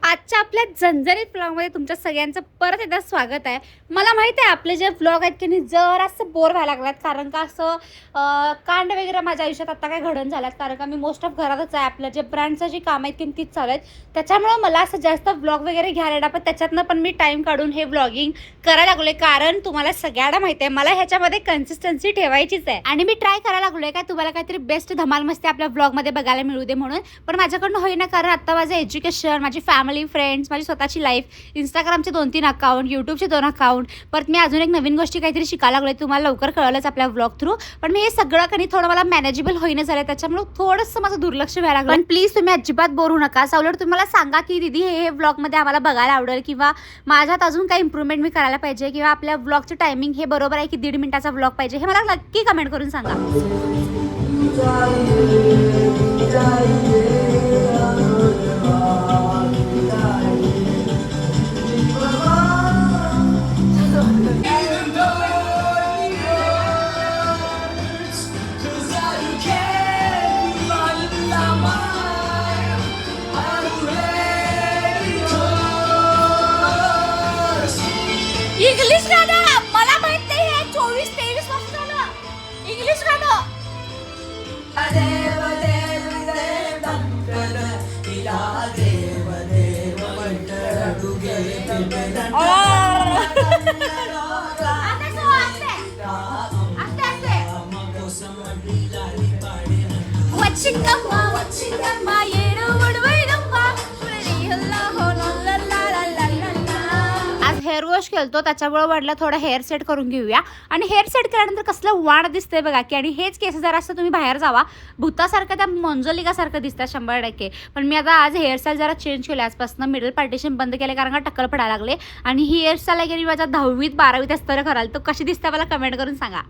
आजच्या आपल्या झणझणीत व्लॉगमध्ये तुमच्या सगळ्यांचं परत एकदा स्वागत आहे। मला माहिती आहे आपले जे व्लॉग आहेत की जरासं बोर व्हायला लागलात, कारण का असं कांड वगैरे माझ्या आयुष्यात आता काय घडण झाल्यात, कारण का मी मोस्ट ऑफ घरातच आहे। आपल्या जे ब्रँडचं जी काम आहेत की तीच चालू आहेत, त्याच्यामुळे मला असं जास्त व्लॉग वगैरे घ्यायला, पण त्याच्यातनं पण मी टाईम काढून हे व्लॉगिंग करायला लागलोय, कारण तुम्हाला सगळ्यांना माहिती आहे मला ह्याच्यामध्ये कन्सिस्टन्सी ठेवायचीच आहे आणि मी ट्राय करायला लागलोय काय तुम्हाला काहीतरी बेस्ट धमाल मस्ती आपल्या व्लॉगमध्ये बघायला मिळू दे म्हणून। पण माझ्याकडनं होईना, कारण आता माझं एज्युकेशन, माझी फॅमिली, फ्रेंड्स, माझी स्वतःची लाईफ, इंस्टाग्रामचे 2-3 अकाउंट, यूट्यूबचे 2 अकाउंट, परत मी अजून एक नवीन गोष्टी काहीतरी शिकायला लागलोय। तुम्हाला लवकर कळलंच आपल्या व्लॉग थ्रू, पण मी हे सगळं कधी थोडं मला मॅनेजेबल होईना झालं, त्याच्यामुळे थोडंसं माझं दुर्लक्ष व्हायला लागलं। पण प्लीज तुम्ही अजिबात बोर होऊ नका। उलट तुम्हाला सांगा की दीदी हे व्लॉगमध्ये आम्हाला बघायला आवडेल, किंवा माझ्यात अजून काही इम्प्रूव्हमेंट मी करायला पाहिजे, किंवा आपल्या व्लॉगचं टायमिंग हे बरोबर आहे की 1.5 मिनिटाचा व्लॉग पाहिजे, हे मला नक्की कमेंट करून सांगा। इंग्लिश गाणं मला माहित नाही, हे 24-23 वर्ष झालं इंग्लिश गाणं। आज हेअर वॉश केलतो, त्याच्यामुळे वाटलं थोडं हेअर सेट करून घेऊया। आणि हेअर सेट केल्यानंतर कसलं वाढ दिसतंय बघा की, आणि हेच केस जरा असं तुम्ही बाहेर जावा भूतासारखं, त्या मंजलिकासारखं दिसतं 100%। पण मी आता आज हेअरस्टाईल जरा चेंज केली, आजपासून मिडल पार्टिशन बंद केले, कारण का टक्कल पडायला लागले। आणि ही हेअरस्टाईल आहे की माझ्या 10वीत 12वीत असताना कराल, तो कशी दिसते मला कमेंट करून सांगा।